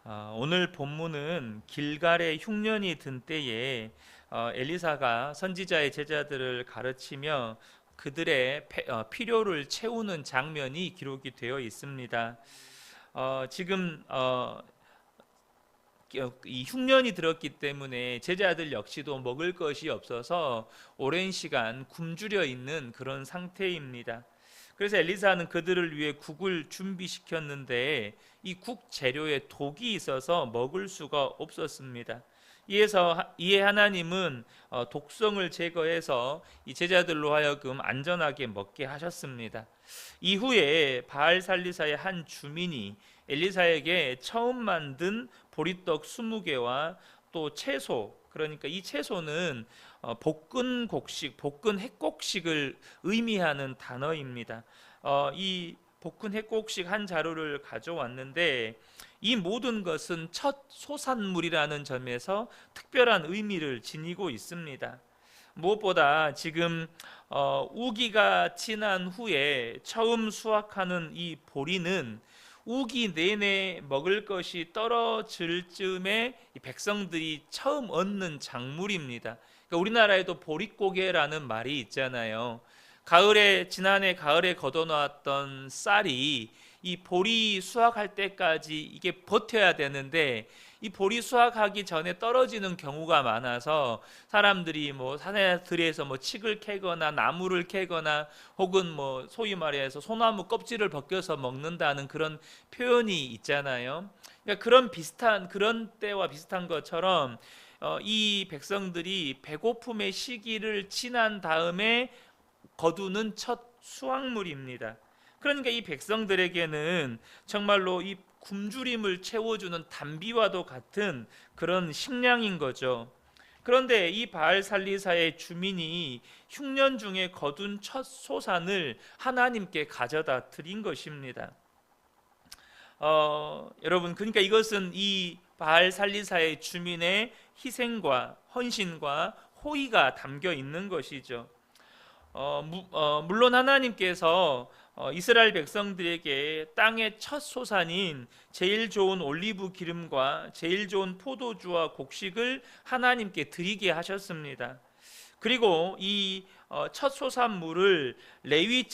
오늘 본문은 길갈에 흉년이 든 때에 엘리사가 선지자의 제자들을 가르치며 그들의 필요를 채우는 장면이 기록이 되어 있습니다. 지금 이 흉년이 들었기 때문에 제자들 역시도 먹을 것이 없어서 오랜 시간 굶주려 있는 그런 상태입니다. 그래서 엘리사는 그들을 위해 국을 준비시켰는데 이 국 재료에 독이 있어서 먹을 수가 없었습니다. 이에 하나님은 독성을 제거해서 이 제자들로 하여금 안전하게 먹게 하셨습니다. 이후에 바알 살리사의 한 주민이 엘리사에게 처음 만든 보리떡 20개와 또 채소, 그러니까 이 채소는 볶은 곡식, 볶은 핵곡식을 의미하는 단어입니다. 이 볶은 핵곡식 한 자루를 가져왔는데 이 모든 것은 첫 소산물이라는 점에서 특별한 의미를 지니고 있습니다. 무엇보다 지금 우기가 지난 후에 처음 수확하는 이 보리는 우기 내내 먹을 것이 떨어질 즈음에 백성들이 처음 얻는 작물입니다. 그러니까 우리나라에도 보릿고개라는 말이 있잖아요. 지난해 가을에 걷어놓았던 쌀이 이 보리 수확할 때까지 이게 버텨야 되는데 이 보리 수확하기 전에 떨어지는 경우가 많아서 사람들이 뭐 산에들에서 뭐 칡을 캐거나 나무를 캐거나 혹은 뭐 소위 말해서 소나무 껍질을 벗겨서 먹는다는 그런 표현이 있잖아요. 그러니까 그런 때와 비슷한 것처럼 이 백성들이 배고픔의 시기를 지난 다음에 거두는 첫 수확물입니다. 그러니까 이 백성들에게는 정말로 이 굶주림을 채워주는 단비와도 같은 그런 식량인 거죠. 그런데 이 바알 살리사의 주민이 흉년 중에 거둔 첫 소산을 하나님께 가져다 드린 것입니다. 여러분, 그러니까 이것은 이 바알 살리사의 주민의 희생과 헌신과 호의가 담겨 있는 것이죠. 물론 하나님께서 이스라엘 백성들에게 땅의 첫 소산인 제일 좋은 올리브 기름과 제일 좋은 포도주와 곡식을 하나님께 드리게 하셨습니다. 그리고 이 첫 소산물을 레위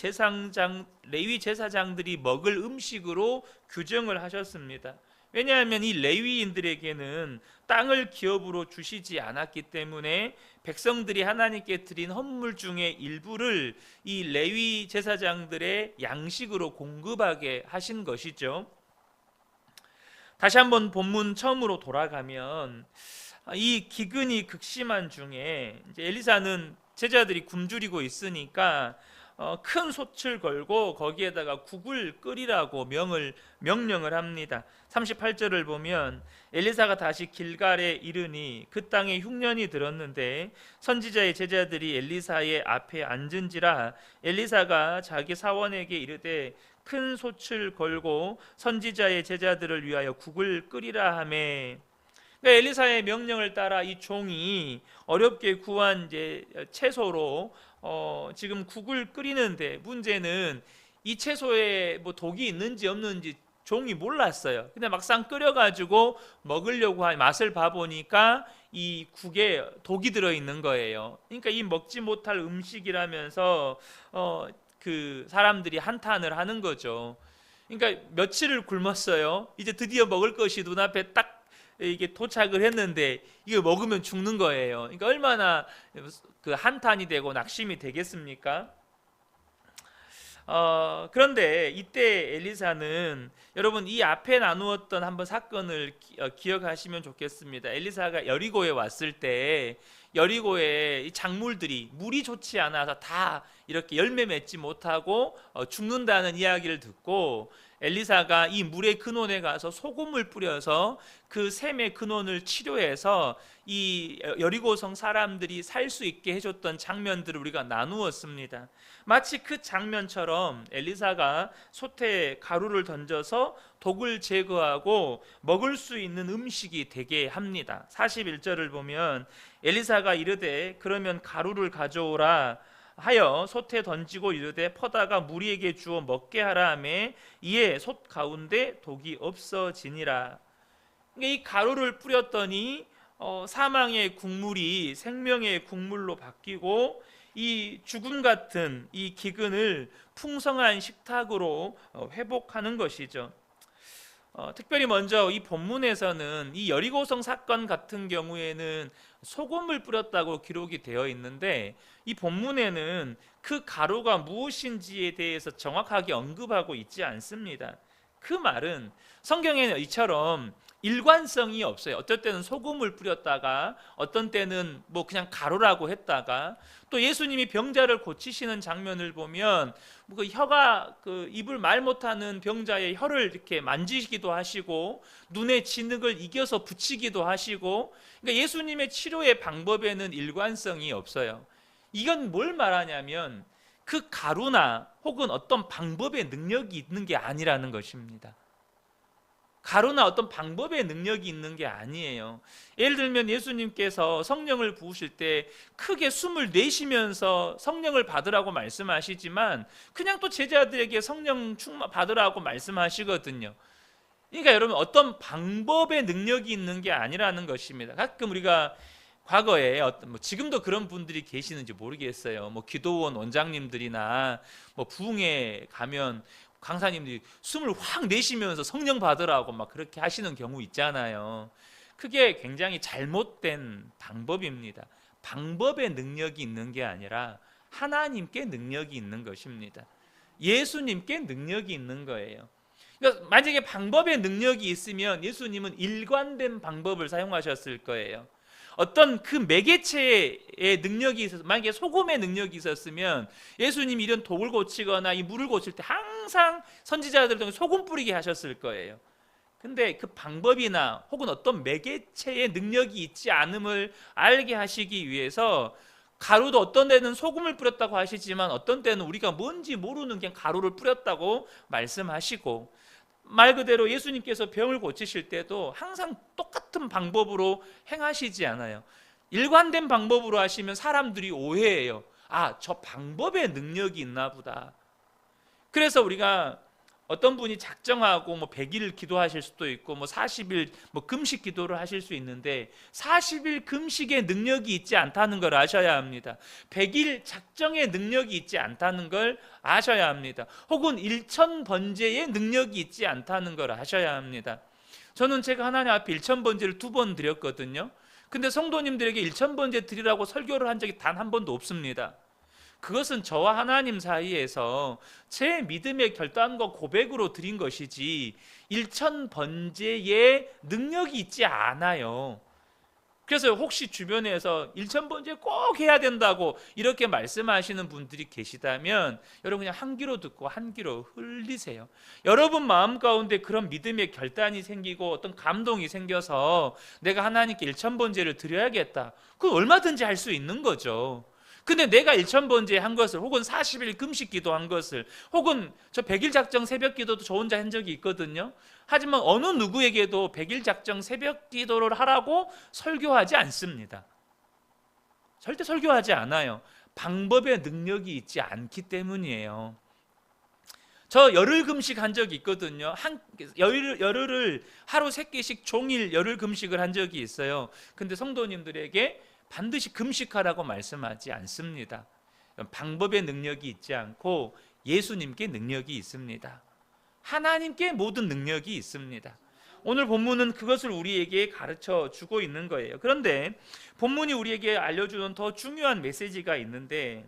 제사장들이 먹을 음식으로 규정을 하셨습니다. 왜냐하면 이 레위인들에게는 땅을 기업으로 주시지 않았기 때문에 백성들이 하나님께 드린 헌물 중에 일부를 이 레위 제사장들의 양식으로 공급하게 하신 것이죠. 다시 한번 본문 처음으로 돌아가면 이 기근이 극심한 중에 이제 엘리사는 제자들이 굶주리고 있으니까 큰 솥을 걸고 거기에다가 국을 끓이라고 명령을 합니다. 38절을 보면 엘리사가 다시 길갈에 이르니 그 땅에 흉년이 들었는데 선지자의 제자들이 엘리사의 앞에 앉은지라 엘리사가 자기 사원에게 이르되 큰 솥을 걸고 선지자의 제자들을 위하여 국을 끓이라 하매, 그러니까 엘리사의 명령을 따라 이 종이 어렵게 구한 이제 채소로 지금 국을 끓이는데, 문제는 이 채소에 뭐 독이 있는지 없는지 종이 몰랐어요. 근데 막상 끓여가지고 먹으려고 맛을 봐보니까 이 국에 독이 들어있는 거예요. 그러니까 이 먹지 못할 음식이라면서 그 사람들이 한탄을 하는 거죠. 그러니까 며칠을 굶었어요. 이제 드디어 먹을 것이 눈앞에 딱 이게 도착을 했는데 이거 먹으면 죽는 거예요. 그러니까 얼마나 그 한탄이 되고 낙심이 되겠습니까? 그런데 이때 엘리사는, 여러분 이 앞에 나누었던 한번 사건을 기억하시면 좋겠습니다. 엘리사가 여리고에 왔을 때 여리고에 이 작물들이 물이 좋지 않아서 다 이렇게 열매 맺지 못하고 죽는다는 이야기를 듣고 엘리사가 이 물의 근원에 가서 소금을 뿌려서 그 샘의 근원을 치료해서 이 여리고성 사람들이 살 수 있게 해줬던 장면들을 우리가 나누었습니다. 마치 그 장면처럼 엘리사가 솥에 가루를 던져서 독을 제거하고 먹을 수 있는 음식이 되게 합니다. 41절을 보면 엘리사가 이르되 그러면 가루를 가져오라 하여 솥에 던지고 이르되 퍼다가 무리에게 주어 먹게 하라 하매 이에 솥 가운데 독이 없어지니라. 이 가루를 뿌렸더니 사망의 국물이 생명의 국물로 바뀌고 이 죽음 같은 이 기근을 풍성한 식탁으로 회복하는 것이죠. 특별히 먼저 이 본문에서는 이 여리고성 사건 같은 경우에는 소금을 뿌렸다고 기록이 되어 있는데, 이 본문에는 그 가루가 무엇인지에 대해서 정확하게 언급하고 있지 않습니다. 그 말은 성경에는 이처럼 일관성이 없어요. 어떨 때는 소금을 뿌렸다가 어떤 때는 뭐 그냥 가루라고 했다가, 또 예수님이 병자를 고치시는 장면을 보면 그 혀가 그 입을 말 못하는 병자의 혀를 이렇게 만지기도 하시고 눈에 진흙을 이겨서 붙이기도 하시고, 그러니까 예수님의 치료의 방법에는 일관성이 없어요. 이건 뭘 말하냐면 그 가루나 혹은 어떤 방법의 능력이 있는 게 아니라는 것입니다. 가루나 어떤 방법의 능력이 있는 게 아니에요. 예를 들면 예수님께서 성령을 부으실 때 크게 숨을 내쉬면서 성령을 받으라고 말씀하시지만 그냥 또 제자들에게 성령 충만 받으라고 말씀하시거든요. 그러니까 여러분, 어떤 방법의 능력이 있는 게 아니라는 것입니다. 가끔 우리가 과거에 지금도 그런 분들이 계시는지 모르겠어요. 기도원 원장님들이나 부흥회 가면 강사님들이 숨을 확 내쉬면서 성령 받으라고 막 그렇게 하시는 경우 있잖아요. 그게 굉장히 잘못된 방법입니다. 방법의 능력이 있는 게 아니라 하나님께 능력이 있는 것입니다. 예수님께 능력이 있는 거예요. 그러니까 만약에 방법의 능력이 있으면 예수님은 일관된 방법을 사용하셨을 거예요. 어떤 그 매개체의 능력이 있어서, 만약에 소금의 능력이 있었으면 예수님이 이런 독을 고치거나 이 물을 고칠 때 항상 선지자들을 통해 소금 뿌리게 하셨을 거예요. 근데 그 방법이나 혹은 어떤 매개체의 능력이 있지 않음을 알게 하시기 위해서 가루도 어떤 때는 소금을 뿌렸다고 하시지만 어떤 때는 우리가 뭔지 모르는 그냥 가루를 뿌렸다고 말씀하시고, 말 그대로 예수님께서 병을 고치실 때도 항상 똑같은 방법으로 행하시지 않아요. 일관된 방법으로 하시면 사람들이 오해해요. 아, 저 방법에 능력이 있나 보다. 그래서 우리가 어떤 분이 작정하고 100일 기도하실 수도 있고 40일 금식 기도를 하실 수 있는데 40일 금식의 능력이 있지 않다는 걸 아셔야 합니다. 100일 작정의 능력이 있지 않다는 걸 아셔야 합니다. 혹은 1000번제의 능력이 있지 않다는 걸 아셔야 합니다. 저는 제가 하나님 앞에 1000번제를 2번 드렸거든요. 근데 성도님들에게 1000번제 드리라고 설교를 한 적이 단 한 번도 없습니다. 그것은 저와 하나님 사이에서 제 믿음의 결단과 고백으로 드린 것이지 1000번제의 능력이 있지 않아요. 그래서 혹시 주변에서 1000번제 꼭 해야 된다고 이렇게 말씀하시는 분들이 계시다면 여러분 그냥 한 귀로 듣고 한 귀로 흘리세요. 여러분 마음 가운데 그런 믿음의 결단이 생기고 어떤 감동이 생겨서 내가 하나님께 1000번제를 드려야겠다, 그건 얼마든지 할 수 있는 거죠. 근데 내가 1000번제 한 것을, 혹은 40일 금식 기도한 것을, 혹은 저 100일 작정 새벽 기도도 저 혼자 한 적이 있거든요. 하지만 어느 누구에게도 100일 작정 새벽 기도를 하라고 설교하지 않습니다. 절대 설교하지 않아요. 방법의 능력이 있지 않기 때문이에요. 저 열흘 금식 한 적이 있거든요. 열흘을 하루 3끼씩 종일 열흘 금식을 한 적이 있어요. 근데 성도님들에게 반드시 금식하라고 말씀하지 않습니다. 방법의 능력이 있지 않고 예수님께 능력이 있습니다. 하나님께 모든 능력이 있습니다. 오늘 본문은 그것을 우리에게 가르쳐 주고 있는 거예요. 그런데 본문이 우리에게 알려주는 더 중요한 메시지가 있는데,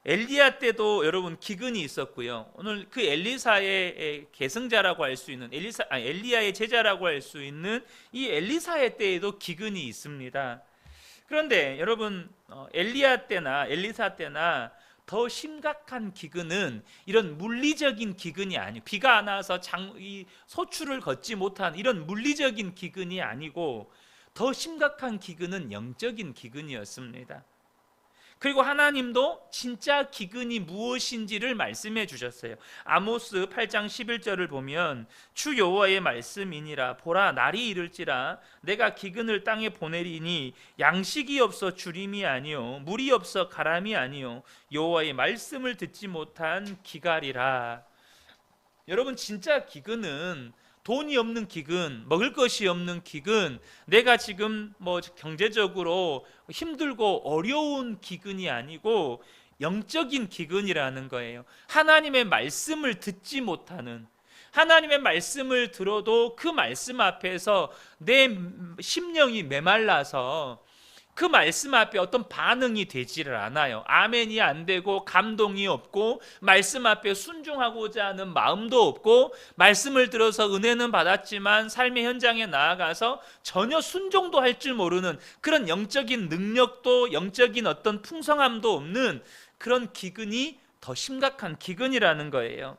엘리야 때도 여러분 기근이 있었고요. 오늘 그 엘리사의 계승자라고 할 수 있는 엘리야의 제자라고 할 수 있는 이 엘리사의 때에도 기근이 있습니다. 그런데 여러분 엘리야 때나 엘리사 때나 더 심각한 기근은 이런 물리적인 기근이 아니고, 비가 안 와서 이 소출을 걷지 못한 이런 물리적인 기근이 아니고 더 심각한 기근은 영적인 기근이었습니다. 그리고 하나님도 진짜 기근이 무엇인지를 말씀해 주셨어요. 아모스 8장 11절을 보면 주 여호와의 말씀이니라, 보라 날이 이를지라 내가 기근을 땅에 보내리니 양식이 없어 주림이 아니요 물이 없어 가람이 아니요 여호와의 말씀을 듣지 못한 기갈이라. 여러분 진짜 기근은 돈이 없는 기근, 먹을 것이 없는 기근, 내가 지금 뭐 경제적으로 힘들고 어려운 기근이 아니고 영적인 기근이라는 거예요. 하나님의 말씀을 듣지 못하는, 하나님의 말씀을 들어도 그 말씀 앞에서 내 심령이 메말라서 그 말씀 앞에 어떤 반응이 되지를 않아요. 아멘이 안 되고 감동이 없고 말씀 앞에 순종하고자 하는 마음도 없고 말씀을 들어서 은혜는 받았지만 삶의 현장에 나아가서 전혀 순종도 할 줄 모르는 그런 영적인 능력도 영적인 어떤 풍성함도 없는 그런 기근이 더 심각한 기근이라는 거예요.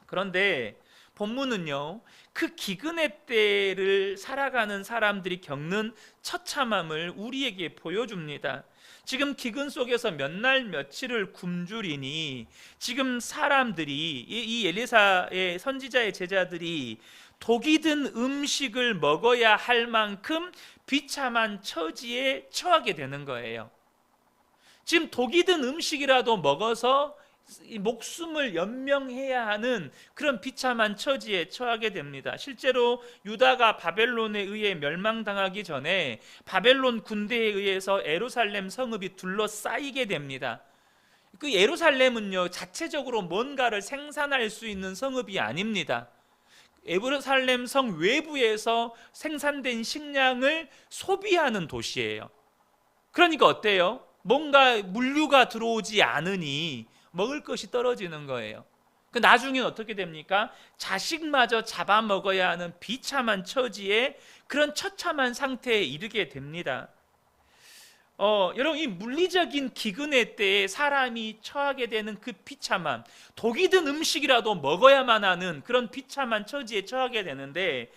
그런데 본문은요, 그 기근의 때를 살아가는 사람들이 겪는 처참함을 우리에게 보여줍니다. 지금 기근 속에서 몇 날 며칠을 굶주리니 지금 사람들이, 이 엘리사의 선지자의 제자들이 독이 든 음식을 먹어야 할 만큼 비참한 처지에 처하게 되는 거예요. 지금 독이 든 음식이라도 먹어서 목숨을 연명해야 하는 그런 비참한 처지에 처하게 됩니다. 실제로 유다가 바벨론에 의해 멸망당하기 전에 바벨론 군대에 의해서 예루살렘 성읍이 둘러싸이게 됩니다. 그 예루살렘은요, 자체적으로 뭔가를 생산할 수 있는 성읍이 아닙니다. 예루살렘 성 외부에서 생산된 식량을 소비하는 도시예요. 그러니까 어때요? 뭔가 물류가 들어오지 않으니 먹을 것이 떨어지는 거예요. 나중엔 어떻게 됩니까? 자식마저 잡아먹어야 하는 비참한 처지에, 그런 처참한 상태에 이르게 됩니다. 여러분, 이 물리적인 기근의 때에 사람이 처하게 되는 그 비참함, 독이 든 음식이라도 먹어야만 하는 그런 비참한 처지에 처하게 되는데,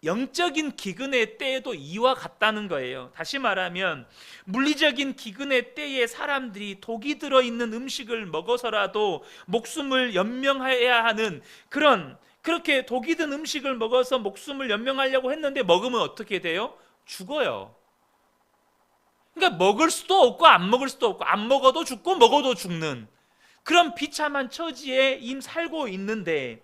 영적인 기근의 때에도 이와 같다는 거예요. 다시 말하면 물리적인 기근의 때에 사람들이 독이 들어있는 음식을 먹어서라도 목숨을 연명해야 하는 그렇게 독이 든 음식을 먹어서 목숨을 연명하려고 했는데 먹으면 어떻게 돼요? 죽어요. 그러니까 먹을 수도 없고 안 먹을 수도 없고, 안 먹어도 죽고 먹어도 죽는 그런 비참한 처지에 살고 있는데,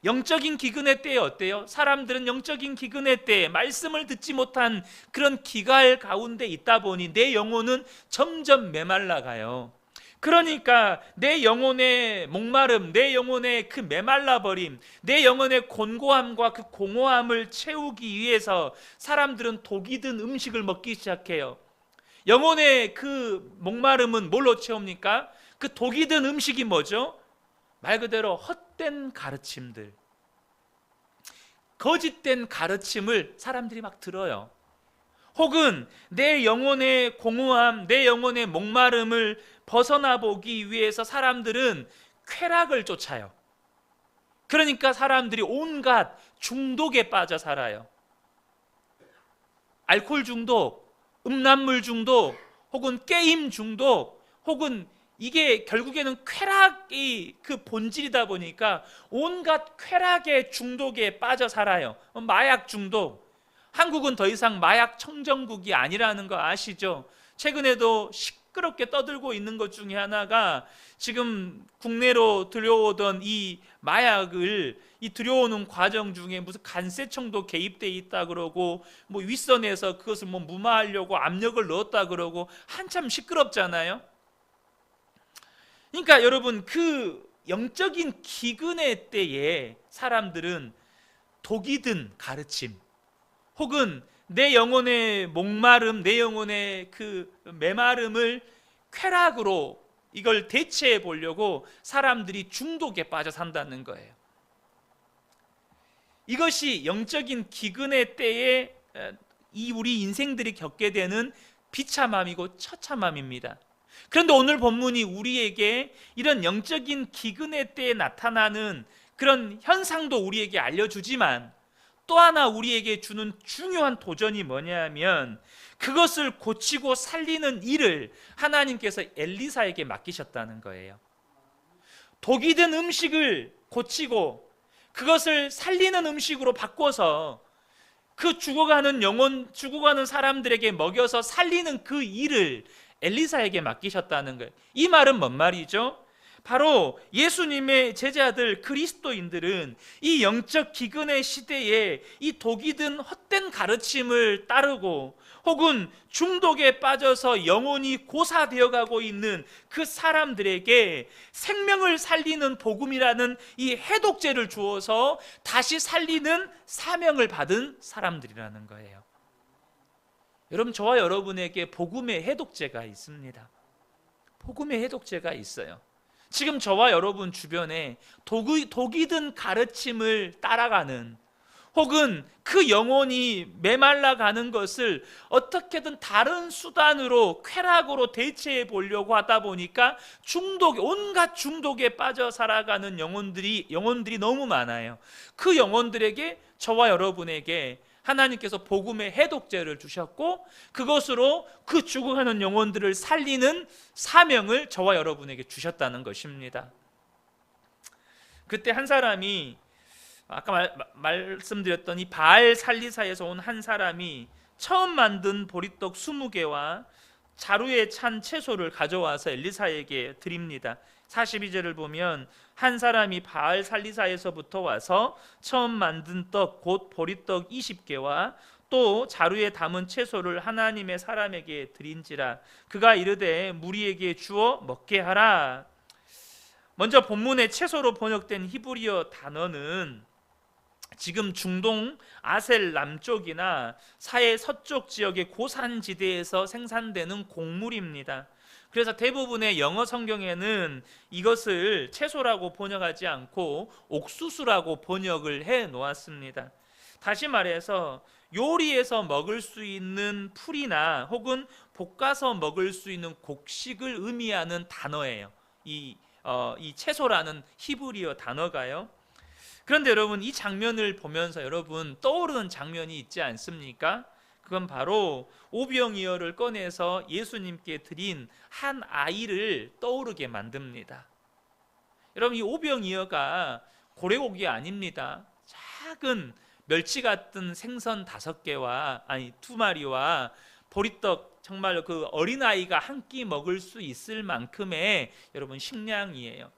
영적인 기근의 때에 어때요? 사람들은 영적인 기근의 때에 말씀을 듣지 못한 그런 기갈 가운데 있다 보니 내 영혼은 점점 메말라가요. 그러니까 내 영혼의 목마름, 내 영혼의 그 메말라버림, 내 영혼의 곤고함과 그 공허함을 채우기 위해서 사람들은 독이 든 음식을 먹기 시작해요. 영혼의 그 목마름은 뭘로 채웁니까? 그 독이 든 음식이 뭐죠? 말 그대로 헛된 가르침들, 거짓된 가르침을 사람들이 막 들어요. 혹은 내 영혼의 공허함, 내 영혼의 목마름을 벗어나 보기 위해서 사람들은 쾌락을 쫓아요. 그러니까 사람들이 온갖 중독에 빠져 살아요. 알코올 중독, 음란물 중독, 혹은 게임 중독, 혹은 이게 결국에는 쾌락이 그 본질이다 보니까 온갖 쾌락의 중독에 빠져 살아요. 마약 중독. 한국은 더 이상 마약 청정국이 아니라는 거 아시죠? 최근에도 시끄럽게 떠들고 있는 것 중에 하나가, 지금 국내로 들여오던 이 마약을 들여오는 과정 중에 무슨 간세청도 개입돼 있다 그러고, 뭐 윗선에서 그것을 뭐 무마하려고 압력을 넣었다 그러고 한참 시끄럽잖아요. 그러니까 여러분, 그 영적인 기근의 때에 사람들은 독이 든 가르침, 혹은 내 영혼의 목마름, 내 영혼의 그 메마름을 쾌락으로 이걸 대체해 보려고 사람들이 중독에 빠져 산다는 거예요. 이것이 영적인 기근의 때에 이 우리 인생들이 겪게 되는 비참함이고 처참함입니다. 그런데 오늘 본문이 우리에게 이런 영적인 기근의 때에 나타나는 그런 현상도 우리에게 알려주지만, 또 하나 우리에게 주는 중요한 도전이 뭐냐면, 그것을 고치고 살리는 일을 하나님께서 엘리사에게 맡기셨다는 거예요. 독이 든 음식을 고치고 그것을 살리는 음식으로 바꿔서 그 죽어가는 영혼, 죽어가는 사람들에게 먹여서 살리는 그 일을 엘리사에게 맡기셨다는 거예요. 이 말은 뭔 말이죠? 바로 예수님의 제자들 그리스도인들은 이 영적 기근의 시대에 이 독이 든 헛된 가르침을 따르고 혹은 중독에 빠져서 영혼이 고사되어 가고 있는 그 사람들에게 생명을 살리는 복음이라는 이 해독제를 주어서 다시 살리는 사명을 받은 사람들이라는 거예요. 여러분, 저와 여러분에게 복음의 해독제가 있습니다. 복음의 해독제가 있어요. 지금 저와 여러분 주변에 독이 든 가르침을 따라가는, 혹은 그 영혼이 메말라 가는 것을 어떻게든 다른 수단으로 쾌락으로 대체해 보려고 하다 보니까 온갖 중독에 빠져 살아가는 영혼들이 너무 많아요. 그 영혼들에게, 저와 여러분에게 하나님께서 복음의 해독제를 주셨고 그것으로 그 죽어가는 영혼들을 살리는 사명을 저와 여러분에게 주셨다는 것입니다. 그때 한 사람이, 아까 말씀드렸던 이 바알 살리사에서 온 한 사람이 처음 만든 보리떡 20개와 자루에 찬 채소를 가져와서 엘리사에게 드립니다. 42절을 보면 한 사람이 바알 살리사에서부터 와서 처음 만든 떡 곧 보리떡 20개와 또 자루에 담은 채소를 하나님의 사람에게 드린지라. 그가 이르되 무리에게 주어 먹게 하라. 먼저 본문의 채소로 번역된 히브리어 단어는 지금 중동 아셀 남쪽이나 사해 서쪽 지역의 고산지대에서 생산되는 곡물입니다. 그래서 대부분의 영어 성경에는 이것을 채소라고 번역하지 않고 옥수수라고 번역을 해 놓았습니다. 다시 말해서 요리해서 먹을 수 있는 풀이나 혹은 볶아서 먹을 수 있는 곡식을 의미하는 단어예요. 이 채소라는 히브리어 단어가요. 그런데 여러분, 이 장면을 보면서 여러분 떠오르는 장면이 있지 않습니까? 그건 바로 오병이어를 꺼내서 예수님께 드린 한 아이를 떠오르게 만듭니다. 여러분, 이 오병이어가 고래고기 아닙니다. 작은 멸치 같은 생선 2마리와 보리떡, 정말 그 어린아이가 한 끼 먹을 수 있을 만큼의 여러분 식량이에요.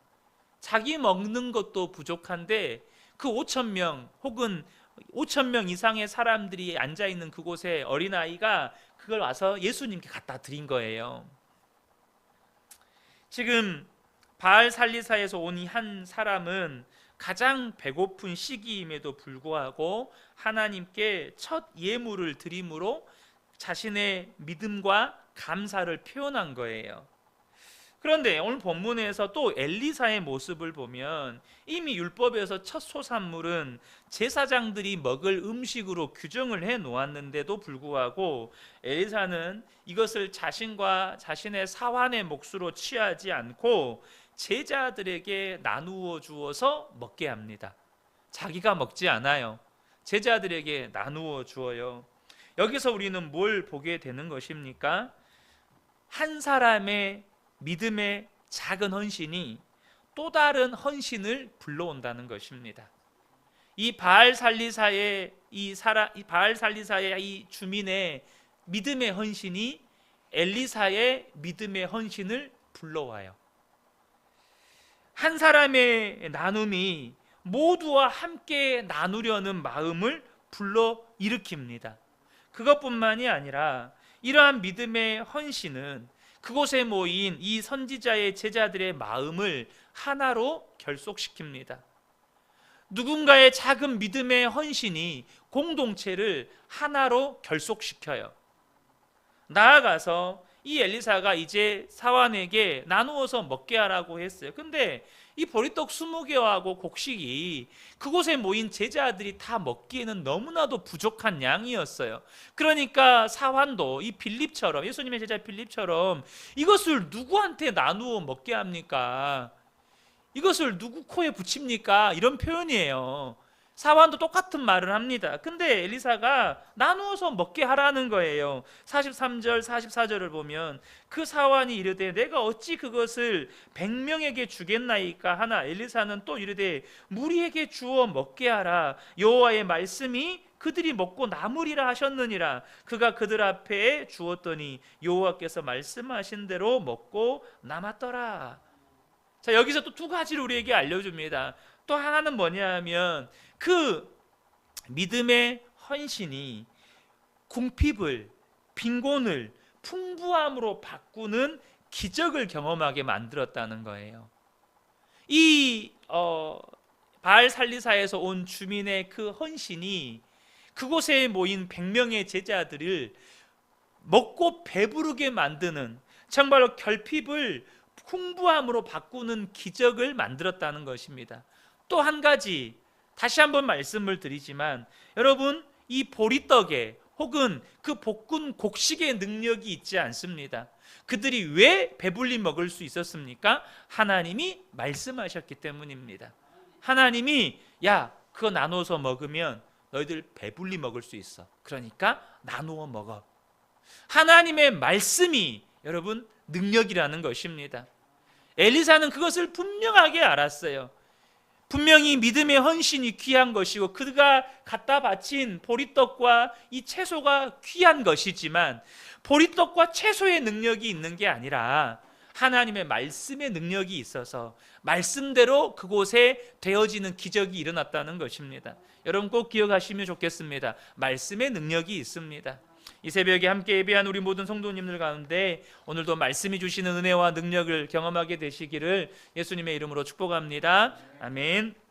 자기 먹는 것도 부족한데 그 5,000명 혹은 5,000명 이상의 사람들이 앉아있는 그곳에 어린아이가 그걸 와서 예수님께 갖다 드린 거예요. 지금 바알 살리사에서 온 이 한 사람은 가장 배고픈 시기임에도 불구하고 하나님께 첫 예물을 드림으로 자신의 믿음과 감사를 표현한 거예요. 그런데 오늘 본문에서 또 엘리사의 모습을 보면 이미 율법에서 첫 소산물은 제사장들이 먹을 음식으로 규정을 해 놓았는데도 불구하고 엘리사는 이것을 자신과 자신의 사환의 몫으로 취하지 않고 제자들에게 나누어 주어서 먹게 합니다. 자기가 먹지 않아요. 제자들에게 나누어 주어요. 여기서 우리는 뭘 보게 되는 것입니까? 한 사람의 믿음의 작은 헌신이 또 다른 헌신을 불러온다는 것입니다. 이 바알 살리사의 이 주민의 믿음의 헌신이 엘리사의 믿음의 헌신을 불러와요. 한 사람의 나눔이 모두와 함께 나누려는 마음을 불러 일으킵니다. 그것뿐만이 아니라 이러한 믿음의 헌신은 그곳에 모인 이 선지자의 제자들의 마음을 하나로 결속시킵니다. 누군가의 작은 믿음의 헌신이 공동체를 하나로 결속시켜요. 나아가서 이 엘리사가 이제 사환에게 나누어서 먹게 하라고 했어요. 근데 이 보리떡 20개하고 곡식이 그곳에 모인 제자들이 다 먹기에는 너무나도 부족한 양이었어요. 그러니까 사환도 이 빌립처럼, 예수님의 제자 빌립처럼 이것을 누구한테 나누어 먹게 합니까? 이것을 누구 코에 붙입니까? 이런 표현이에요. 사환도 똑같은 말을 합니다. 근데 엘리사가 나누어서 먹게 하라는 거예요. 43절 44절을 보면 그 사환이 이르되 내가 어찌 그것을 100명에게 주겠나이까 하나 엘리사는 또 이르되 무리에게 주어 먹게 하라. 여호와의 말씀이 그들이 먹고 남으리라 하셨느니라. 그가 그들 앞에 주었더니 여호와께서 말씀하신 대로 먹고 남았더라. 자, 여기서 또 두 가지를 우리에게 알려줍니다. 또 하나는 뭐냐 하면 그 믿음의 헌신이 궁핍을, 빈곤을 풍부함으로 바꾸는 기적을 경험하게 만들었다는 거예요. 이 바알 살리사에서 온 주민의 그 헌신이 그곳에 모인 100명의 제자들을 먹고 배부르게 만드는, 정말로 결핍을 풍부함으로 바꾸는 기적을 만들었다는 것입니다. 또 한 가지 다시 한번 말씀을 드리지만, 여러분, 이 보리떡에 혹은 그 볶은 곡식의 능력이 있지 않습니다. 그들이 왜 배불리 먹을 수 있었습니까? 하나님이 말씀하셨기 때문입니다. 하나님이 야, 그거 나눠서 먹으면 너희들 배불리 먹을 수 있어. 그러니까 나누어 먹어. 하나님의 말씀이 여러분 능력이라는 것입니다. 엘리사는 그것을 분명하게 알았어요. 분명히 믿음의 헌신이 귀한 것이고 그가 갖다 바친 보리떡과 이 채소가 귀한 것이지만, 보리떡과 채소의 능력이 있는 게 아니라 하나님의 말씀의 능력이 있어서 말씀대로 그곳에 되어지는 기적이 일어났다는 것입니다. 여러분 꼭 기억하시면 좋겠습니다. 말씀의 능력이 있습니다. 이 새벽에 함께 예배한 우리 모든 성도님들 가운데 오늘도 말씀이 주시는 은혜와 능력을 경험하게 되시기를 예수님의 이름으로 축복합니다. 아멘.